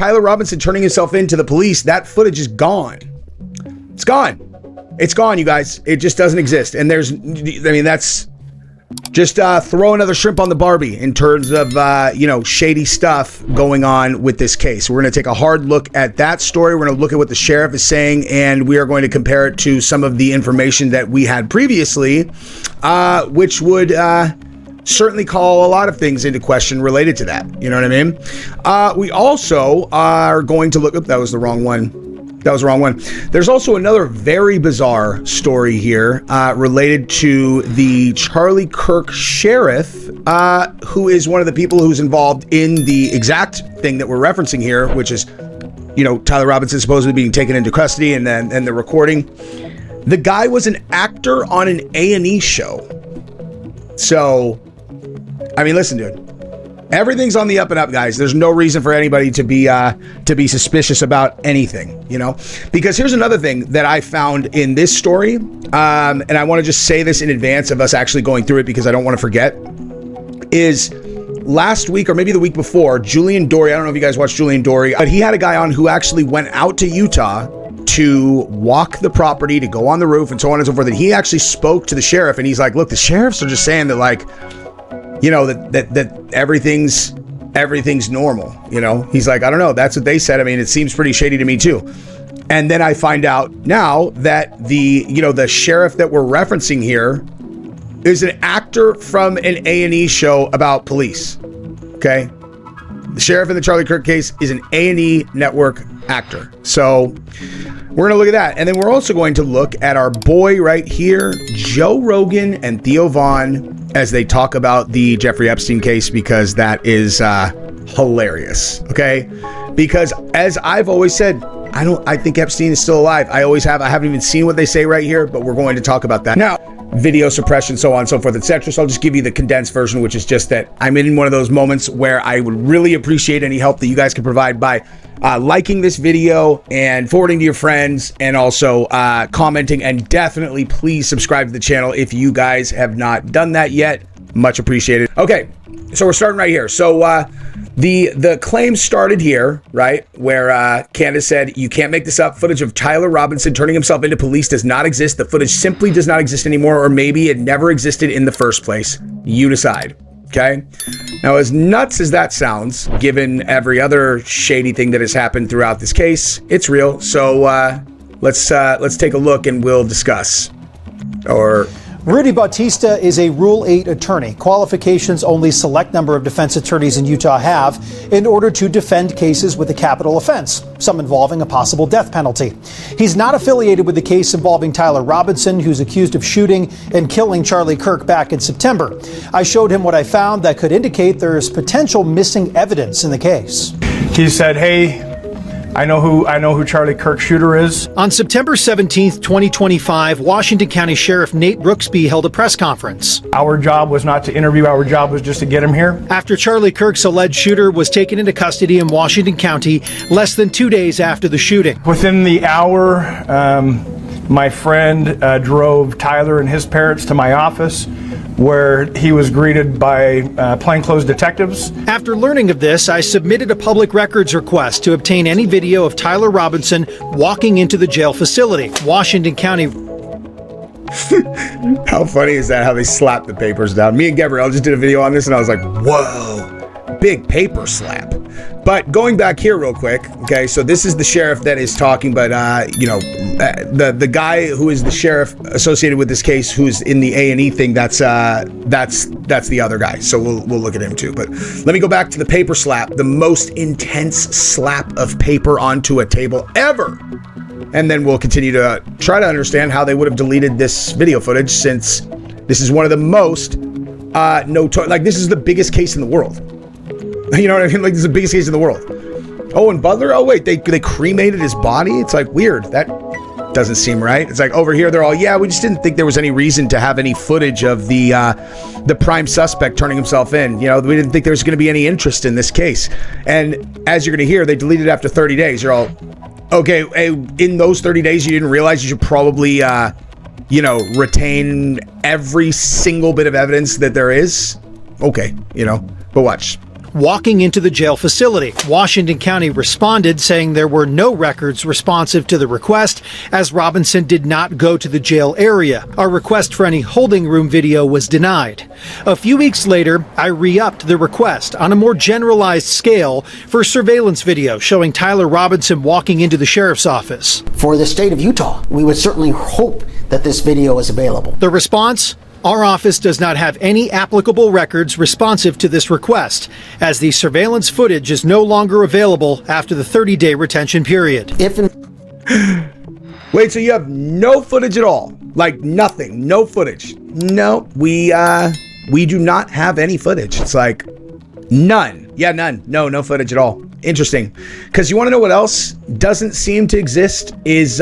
Tyler Robinson turning himself in to the police, that footage is gone. It's gone. It's gone, you guys. It just doesn't exist. And that's just throw another shrimp on the Barbie in terms of, shady stuff going on with this case. We're going to take a hard look at that story. We're going to look at what the sheriff is saying, and we are going to compare it to some of the information that we had previously, which would certainly call a lot of things into question related to that. You know what I mean? We also are going to look up. That was the wrong one. There's also another very bizarre story here related to the Charlie Kirk sheriff, who is one of the people who's involved in the exact thing that we're referencing here, which is, Tyler Robinson supposedly being taken into custody and the recording. The guy was an actor on an A&E show. So, listen, dude. Everything's on the up and up, guys. There's no reason for anybody to be suspicious about anything, because here's another thing that I found in this story. And I want to just say this in advance of us actually going through it, because I don't want to forget, is last week or maybe the week before, Julian Dory, I don't know if you guys watched Julian Dory, but he had a guy on who actually went out to Utah to walk the property, to go on the roof and so on and so forth. And he actually spoke to the sheriff, and he's like, look, the sheriffs are just saying that, like, that everything's normal. He's like, I don't know. That's what they said. it seems pretty shady to me too. And then I find out now that the sheriff that we're referencing here is an actor from an A&E show about police. Okay. The sheriff in the Charlie Kirk case is an A&E network actor. So we're going to look at that. And then we're also going to look at our boy right here, Joe Rogan and Theo Vaughn, as they talk about the Jeffrey Epstein case, because that is hilarious. Okay. Because as I've always said, I think Epstein is still alive. I always have. I haven't even seen what they say right here, but we're going to talk about that now. Video suppression, so on, so forth, etc. So I'll just give you the condensed version, which is just that I'm in one of those moments where I would really appreciate any help that you guys can provide by liking this video and forwarding to your friends, and also commenting, and definitely please subscribe to the channel if you guys have not done that yet. Much appreciated. Okay, so we're starting right here. So the claim started here, right, where Candace said, you can't make this up. Footage of Tyler Robinson turning himself into police does not exist. The footage simply does not exist anymore, or maybe it never existed in the first place. You decide. Okay. Now, as nuts as that sounds, given every other shady thing that has happened throughout this case, it's real. So let's take a look and we'll discuss. Rudy Bautista is a Rule 8 attorney, qualifications only select number of defense attorneys in Utah have in order to defend cases with a capital offense, some involving a possible death penalty. He's not affiliated with the case involving Tyler Robinson, who's accused of shooting and killing Charlie Kirk back in September. I showed him what I found that could indicate there is potential missing evidence in the case. He said, hey, I know who Charlie Kirk shooter is. On September 17th, 2025, Washington County Sheriff Nate Brooksby held a press conference. Our job was not to interview, our job was just to get him here. After Charlie Kirk's alleged shooter was taken into custody in Washington County less than 2 days after the shooting. Within the hour, my friend drove Tyler and his parents to my office, where he was greeted by plainclothes detectives. After learning of this, I submitted a public records request to obtain any video of Tyler Robinson walking into the jail facility. Washington County. How funny is that, how they slapped the papers down? Me and Gabrielle just did a video on this, and I was like, whoa, big paper slap. But going back here real quick, okay, so this is the sheriff that is talking, but the guy who is the sheriff associated with this case, who's in the A&E thing, that's the other guy. So we'll look at him too. But let me go back to the paper slap, the most intense slap of paper onto a table ever. And then we'll continue to try to understand how they would have deleted this video footage, since this is one of the most this is the biggest case in the world. You know what I mean? Like, this is the biggest case in the world. Oh, and Butler? Oh, wait, they cremated his body? It's like weird. That doesn't seem right. It's like over here, they're all, yeah, we just didn't think there was any reason to have any footage of the prime suspect turning himself in. We didn't think there was going to be any interest in this case. And as you're going to hear, they deleted it after 30 days. You're all, okay, in those 30 days, you didn't realize you should probably, retain every single bit of evidence that there is? Okay, but watch. walking into the jail facility. Washington County responded, saying there were no records responsive to the request, as Robinson did not go to the jail area. Our request for any holding room video was denied. A few weeks later, I re-upped the request on a more generalized scale for surveillance video showing Tyler Robinson walking into the sheriff's office. For the state of Utah, we would certainly hope that this video is available. The response? Our office does not have any applicable records responsive to this request, as the surveillance footage is no longer available after the 30-day retention period. Wait, so you have no footage at all? Like nothing, no footage? No, we do not have any footage. It's like none. Yeah, none. No footage at all. Interesting. Because you want to know what else doesn't seem to exist is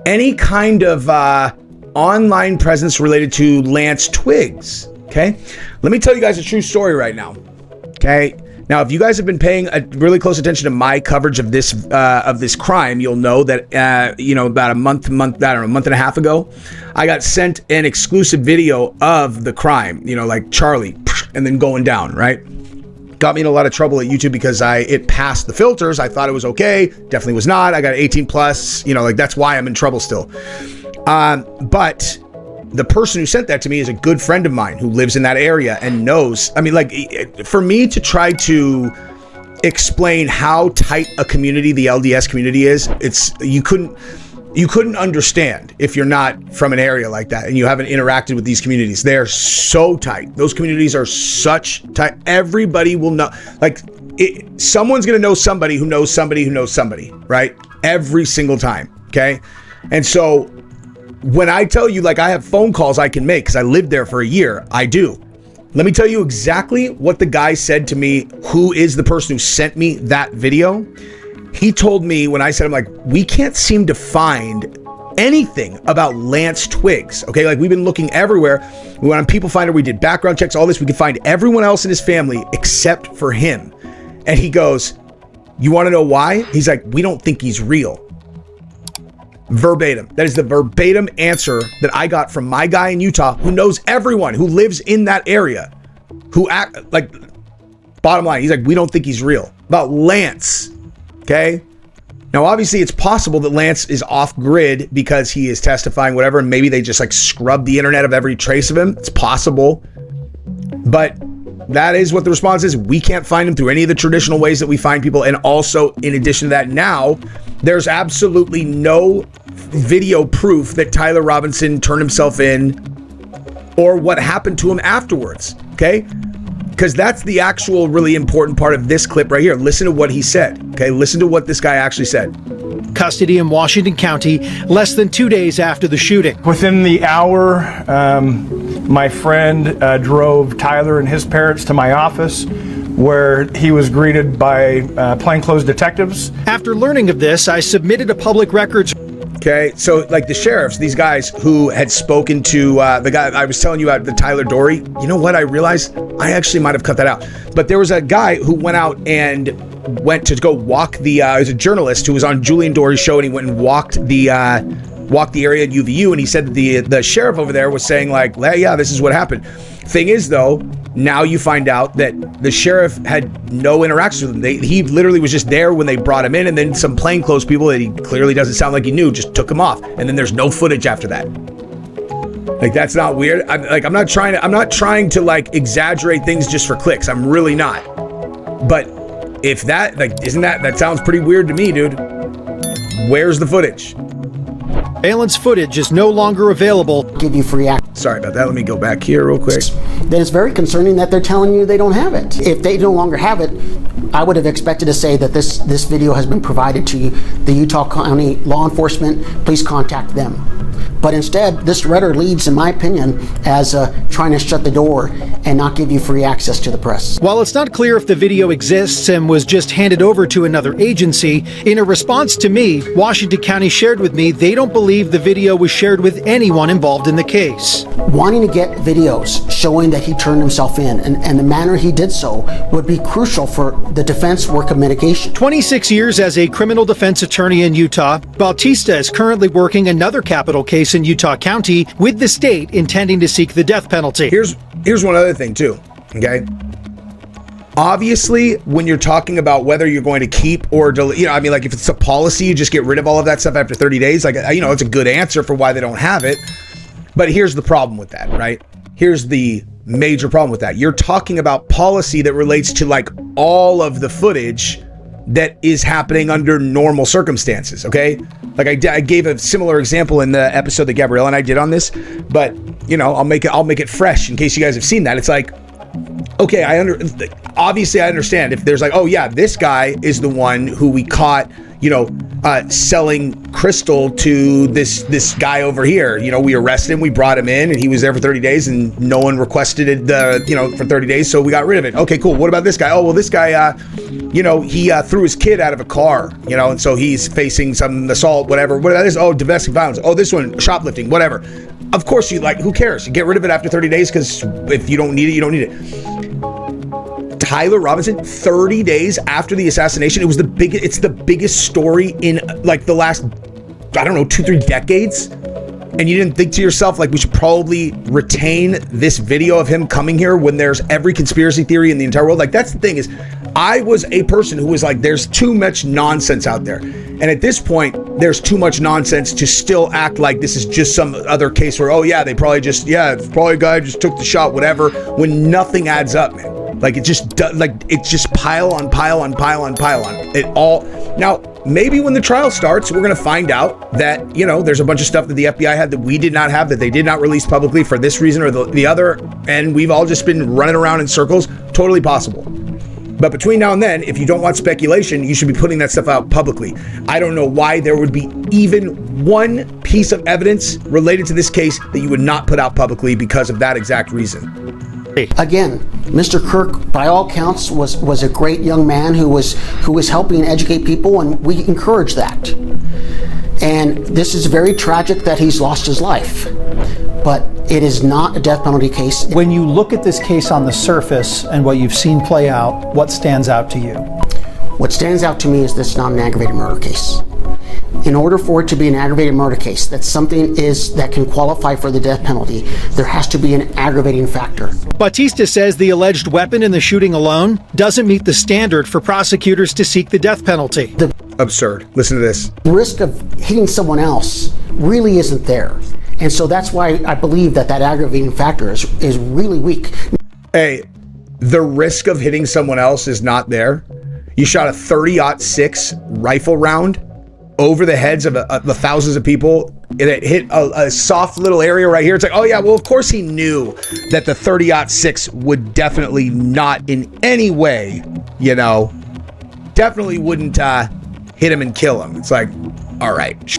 any kind of online presence related to Lance Twiggs. Okay, let me tell you guys a true story right now. Okay, now if you guys have been paying really close attention to my coverage of this crime, you'll know that about a month and a half ago, I got sent an exclusive video of the crime. Like Charlie, and then going down, right? Got me in a lot of trouble at YouTube because it passed the filters. I thought it was okay. Definitely was not. I got 18 plus. That's why I'm in trouble still. But the person who sent that to me is a good friend of mine who lives in that area and knows. I mean, for me to try to explain how tight a community the LDS community is, you couldn't understand if you're not from an area like that and you haven't interacted with these communities. They're so tight. Those communities are such tight. Everybody will know. Someone's going to know somebody who knows somebody who knows somebody, right? Every single time. Okay. And so when I tell you, I have phone calls I can make because I lived there for a year, I do. Let me tell you exactly what the guy said to me, who is the person who sent me that video. He told me when I said, we can't seem to find anything about Lance Twiggs. Okay, we've been looking everywhere. We went on People Finder, we did background checks, all this. We could find everyone else in his family except for him. And he goes, you want to know why? He's like, we don't think he's real. Verbatim. That is the verbatim answer that I got from my guy in Utah who knows everyone who lives in that area, who act bottom line. He's like, we don't think he's real. About Lance. Okay. Now, obviously it's possible that Lance is off grid because he is testifying, whatever. And maybe they just scrub the internet of every trace of him. It's possible, but that is what the response is. We can't find him through any of the traditional ways that we find people. And also, in addition to that, now there's absolutely no video proof that Tyler Robinson turned himself in or what happened to him afterwards. Okay. Because that's the actual really important part of this clip right here. Listen to what he said. Okay. Listen to what this guy actually said. Custody in Washington County less than 2 days after the shooting. Within the hour, my friend drove Tyler and his parents to my office, where he was greeted by plainclothes detectives. After learning of this, I submitted a public records. Okay, so the sheriffs, these guys who had spoken to the guy I was telling you about, the Tyler Dory. You know what? I realized I actually might have cut that out. But there was a guy who went out and went to go walk he was a journalist who was on Julian Dory's show, and he went and walked the area at UVU, and he said that the sheriff over there was saying yeah, this is what happened. Thing is, though, now you find out that the sheriff had no interaction with him. He literally was just there when they brought him in, and then some plainclothes people that he clearly doesn't sound like he knew just took him off, and then there's no footage after that. That's not weird. I'm not trying to exaggerate things just for clicks. I'm really not. But if that that sounds pretty weird to me, dude. Where's the footage? Surveillance footage is no longer available. Give you free access. Sorry about that. Let me go back here real quick. Then it's very concerning that they're telling you they don't have it. If they no longer have it, I would have expected to say that this video has been provided to the Utah County law enforcement. Please contact them. But instead, this letter leads, in my opinion, as trying to shut the door and not give you free access to the press. While it's not clear if the video exists and was just handed over to another agency, in a response to me, Washington County shared with me they don't believe the video was shared with anyone involved in the case. Wanting to get videos showing that he turned himself in and the manner he did so would be crucial for the defense work of mitigation. 26 years as a criminal defense attorney in Utah, Bautista is currently working another capital case in Utah County with the state intending to seek the death penalty. Here's one other thing too, okay? Obviously, when you're talking about whether you're going to keep or delete, you know, I mean, like if it's a policy, you just get rid of all of that stuff after 30 days. Like, you know, it's a good answer for why they don't have it. But here's the problem with that, right? Here's the major problem with that. You're talking about policy that relates to like all of the footage that is happening under normal circumstances, okay? Like I gave a similar example in the episode that Gabrielle and I did on this, but you know, I'll make it fresh in case you guys have seen that. It's like, okay, obviously I understand if there's like, oh yeah, this guy is the one who we caught, you know, selling crystal to this guy over here. You know, we arrested him, we brought him in, and he was there for 30 days, and no one requested it, you know, for 30 days, so we got rid of it. Okay, cool. What about this guy? Oh, well, this guy, you know, he threw his kid out of a car, you know, and so he's facing some assault, whatever. What that is? Oh, domestic violence. Oh, this one, shoplifting, whatever. Of course, you like, who cares? You get rid of it after 30 days because if you don't need it, you don't need it. Tyler Robinson, 30 days after the assassination, it's the biggest story in like the last, I don't know, 2-3 decades. And you didn't think to yourself, like, we should probably retain this video of him coming here when there's every conspiracy theory in the entire world. Like, that's the thing is, I was a person who was like, there's too much nonsense out there. And at this point, there's too much nonsense to still act like this is just some other case where, oh yeah, they probably just, yeah, probably a guy just took the shot, whatever, when nothing adds up, man. Like, it just pile on pile on pile on pile on. It all, now, maybe when the trial starts, we're going to find out that, you know, there's a bunch of stuff that the FBI had that we did not have, that they did not release publicly for this reason or the other, and we've all just been running around in circles. Totally possible. But between now and then, if you don't want speculation, you should be putting that stuff out publicly. I don't know why there would be even one piece of evidence related to this case that you would not put out publicly because of that exact reason. Again, Mr. Kirk, by all counts, was a great young man who was helping educate people, and we encourage that. And this is very tragic that he's lost his life, but it is not a death penalty case. When you look at this case on the surface and what you've seen play out, what stands out to you? What stands out to me is this is not an aggravated murder case. In order for it to be an aggravated murder case, that something is that can qualify for the death penalty, there has to be an aggravating factor. Bautista says the alleged weapon in the shooting alone doesn't meet the standard for prosecutors to seek the death penalty. Absurd. Listen to this. The risk of hitting someone else really isn't there. And so that's why I believe that aggravating factor is really weak. Hey, the risk of hitting someone else is not there. You shot a 30-06 rifle round over the heads of the thousands of people, and it hit a soft little area right here. It's like, oh yeah, well, of course he knew that the 30-06 would definitely not in any way, you know, definitely wouldn't hit him and kill him. It's like, all right.